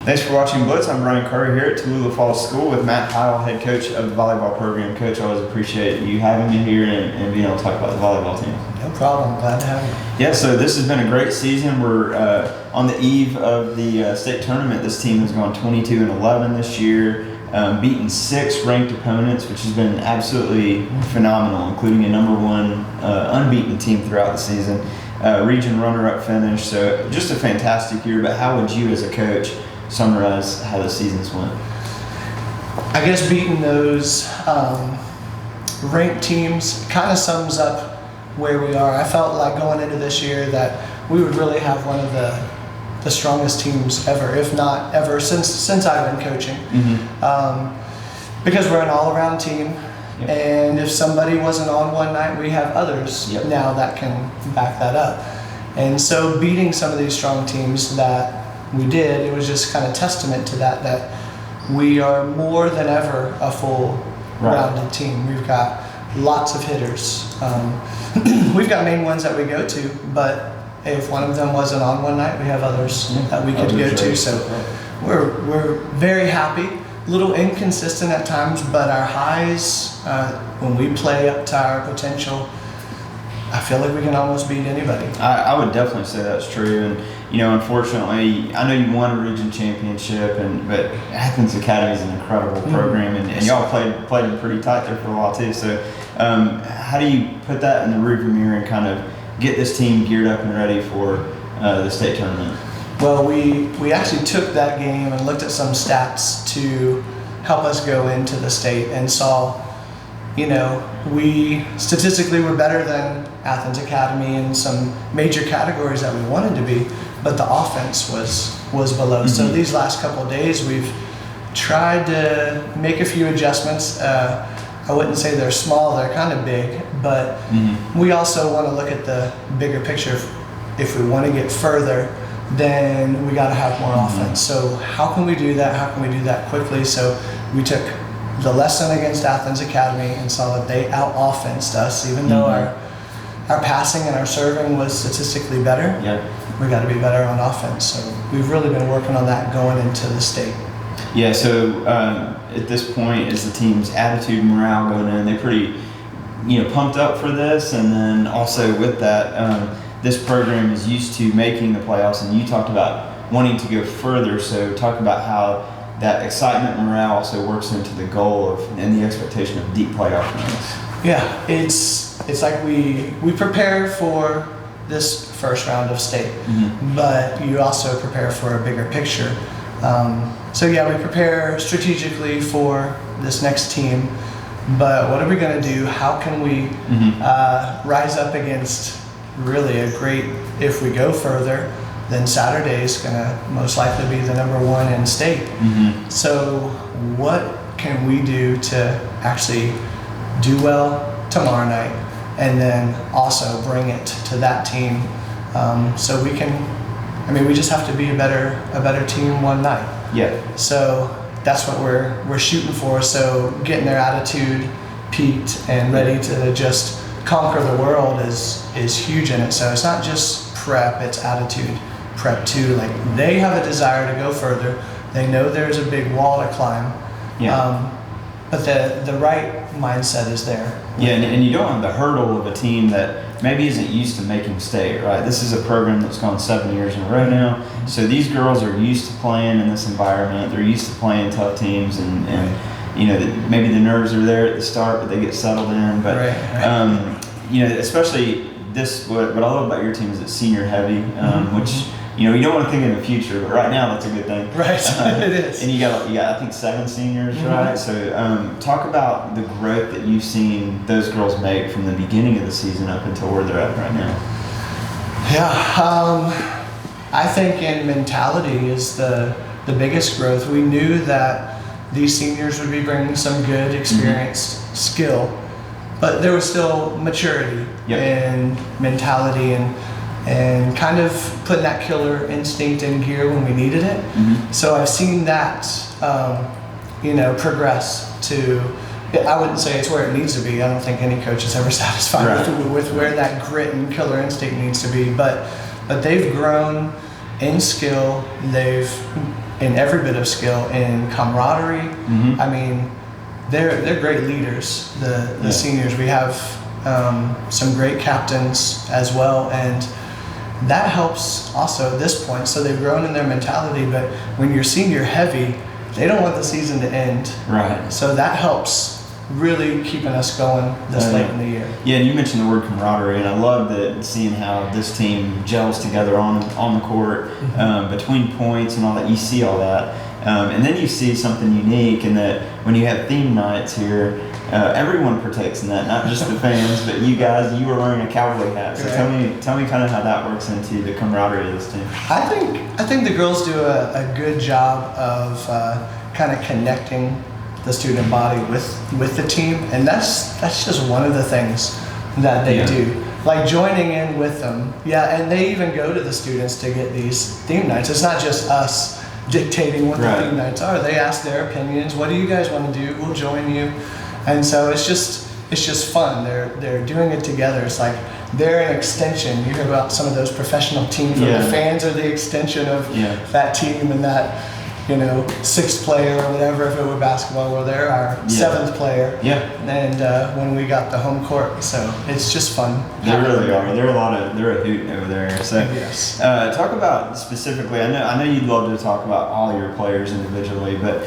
Thanks for watching Blitz. I'm Brian Curry here at Tallulah Falls School with Matt Heyl, head coach of the volleyball program. Coach, I always appreciate you having me here and being able to talk about the volleyball team. No problem. Glad to have you. Yeah, so this has been a great season. We're on the eve of the state tournament. This team has gone 22-11 this year, beaten 6 ranked opponents, which has been absolutely phenomenal, including a #1 unbeaten team throughout the season. Region runner-up finish, so just a fantastic year. But how would you as a coach summarize how the seasons went? I guess beating those ranked teams kind of sums up where we are. I felt like going into this year that we would really have one of the strongest teams ever, if not ever, since I've been coaching. Because we're an all-around team. Yep. And if somebody wasn't on one night, we have others now that can back that up. And so beating some of these strong teams that we did, it was just kind of testament to that we are more than ever a full rounded team. We've got lots of hitters. We've got main ones that we go to, but if one of them wasn't on one night, we have others that we could go to. So we're very happy. A little inconsistent at times, but our highs, when we play up to our potential, I feel like we can almost beat anybody. I would definitely say that's true. And unfortunately, I know you won a region championship, but Athens Academy is an incredible program, and y'all played them pretty tight there for a while too. So how do you put that in the rearview mirror and kind of get this team geared up and ready for the state tournament? Well, we actually took that game and looked at some stats to help us go into the state and saw, we statistically were better than Athens Academy in some major categories that we wanted to be, but the offense was below. So these last couple of days, we've tried to make a few adjustments. I wouldn't say they're small, they're kind of big, but we also want to look at the bigger picture. If we want to get further, then we got to have more offense. So how can we do that? How can we do that quickly? So we took the lesson against Athens Academy and saw that they out-offensed us, even though our passing and our serving was statistically better. We got to be better on offense. So we've really been working on that going into the state. Yeah, so at this point, is the team's attitude and morale going in? They pretty, pumped up for this, and then also with that, this program is used to making the playoffs, and you talked about wanting to go further. So talk about how that excitement and morale also works into the goal and the expectation of deep playoff runs. Yeah, it's like we prepare for this first round of state, but you also prepare for a bigger picture. So yeah, we prepare strategically for this next team, but what are we going to do? How can we rise up against really a great, if we go further, then Saturday is going to most likely be the #1 in state. So what can we do to actually do well tomorrow night and then also bring it to that team so we can, we just have to be a better team one night. So that's what we're shooting for. So getting their attitude peaked and ready to just conquer the world is huge in it. So it's not just prep, it's attitude prep too. Like, they have a desire to go further. They know there's a big wall to climb. But the right mindset is there. And you don't have the hurdle of a team that maybe isn't used to making state, right? This is a program that's gone 7 years in a row now. So these girls are used to playing in this environment. They're used to playing tough teams, and maybe the nerves are there at the start, but they get settled in. But especially this, what I love about your team is it's senior heavy, which you don't want to think in the future, but right now that's a good thing. It is. And you got I think 7 seniors, right? So talk about the growth that you've seen those girls make from the beginning of the season up until where they're at right now. I think in mentality is the biggest growth. We knew that these seniors would be bringing some good experienced skill, but there was still maturity and mentality and kind of putting that killer instinct in gear when we needed it. So I've seen that, progress to, I wouldn't say it's where it needs to be. I don't think any coach is ever satisfied with where that grit and killer instinct needs to be, but they've grown in skill. They've in every bit of skill, in camaraderie. I mean, they're great leaders. The seniors. We have some great captains as well, and that helps also at this point. So they've grown in their mentality, but when you're senior heavy, they don't want the season to end. Right. So that helps really keeping us going this late in the year. Yeah, and you mentioned the word camaraderie, and I love that seeing how this team gels together on the court, between points and all that. You see all that, and then you see something unique in that when you have theme nights here, everyone partakes in that, not just the fans, but you guys. You were wearing a cowboy hat, so tell me kind of how that works into the camaraderie of this team. I think the girls do a good job of kind of connecting the student body with the team, and that's just one of the things that they do, like joining in with them. And they even go to the students to get these theme nights. It's not just us dictating what the theme nights are. They ask their opinions. What do you guys want to do? We'll join you. And so it's just fun. They're doing it together. It's like they're an extension. You hear about some of those professional teams where the fans are the extension of that team, and that, you know, sixth player or whatever, if it were basketball, well, they're our seventh player. And when we got the home court, so it's just fun. They really are. They're a hoot over there. So talk about specifically. I know you'd love to talk about all your players individually, but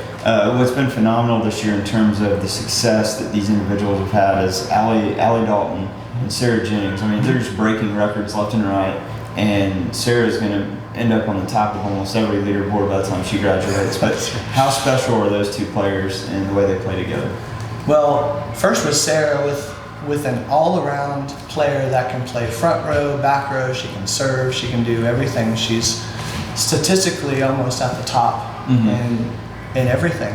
what's been phenomenal this year in terms of the success that these individuals have had is Allie Dalton and Sarah Jennings. I mean, they're just breaking records left and right, and Sarah's going to end up on the top of almost every leaderboard by the time she graduates. But how special are those two players and the way they play together? Well, first was Sarah with an all-around player that can play front row, back row. She can serve. She can do everything. She's statistically almost at the top in everything.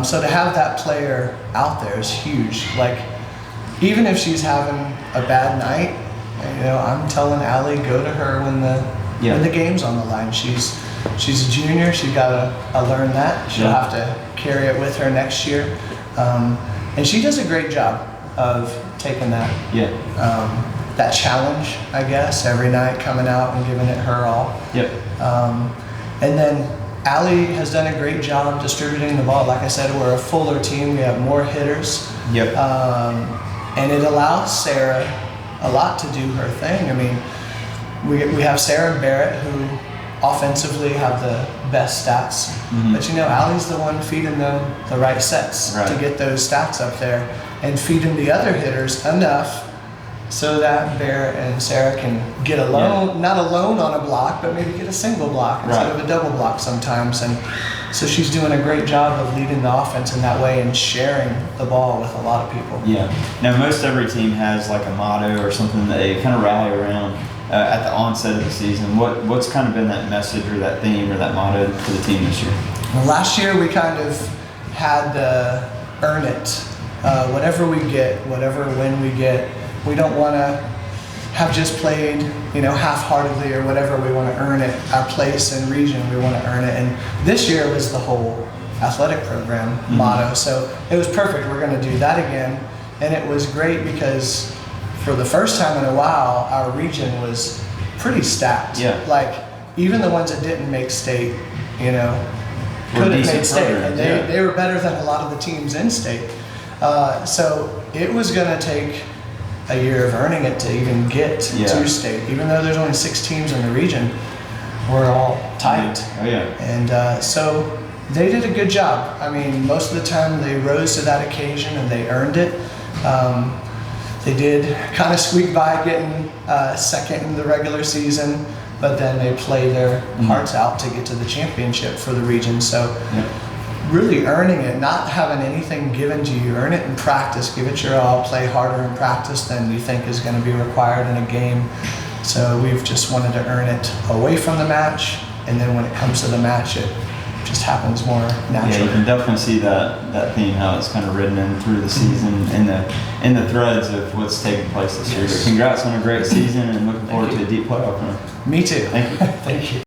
So to have that player out there is huge. Like, even if she's having a bad night, you know, I'm telling Allie, go to her when the game's on the line. She's a junior. She's got to learn that. She'll have to carry it with her next year. And she does a great job of taking that that challenge, I guess, every night, coming out and giving it her all. And then Allie has done a great job distributing the ball. Like I said, we're a fuller team. We have more hitters. And it allows Sarah a lot to do her thing. I mean, we have Sarah and Barrett, who offensively have the best stats, but you know, Allie's the one feeding them the right sets to get those stats up there, and feeding the other hitters enough so that Barrett and Sarah can get alone, not alone on a block, but maybe get a single block instead of a double block sometimes. And so she's doing a great job of leading the offense in that way and sharing the ball with a lot of people. Now, most every team has like a motto or something that they kind of rally around at the onset of the season. What's kind of been that message or that theme or that motto for the team this year? Well, last year we kind of had the earn it. Whatever we get, whatever win we get, we don't want to have just played, you know, half-heartedly or whatever. We want to earn it. Our place in region, we want to earn it. And this year was the whole athletic program motto. So it was perfect. We're going to do that again. And it was great because for the first time in a while, our region was pretty stacked. Like, even the ones that didn't make state, you know, could have made state. And they were better than a lot of the teams in state. So it was going to take a year of earning it to even get to state. Even though there's only 6 teams in the region, we're all tight. And so they did a good job. I mean, most of the time they rose to that occasion and they earned it. They did kind of squeak by getting second in the regular season, but then they played their hearts out to get to the championship for the region. So really earning it, not having anything given to you. Earn it in practice, give it your all, play harder in practice than you think is going to be required in a game. So we've just wanted to earn it away from the match, and then when it comes to the match, it just happens more naturally. Yeah, you can definitely see that theme, how it's kind of written in through the season, in the threads of what's taking place this year. But congrats on a great season, and looking forward to a deep playoff run. Me too. Thank you. Thank you.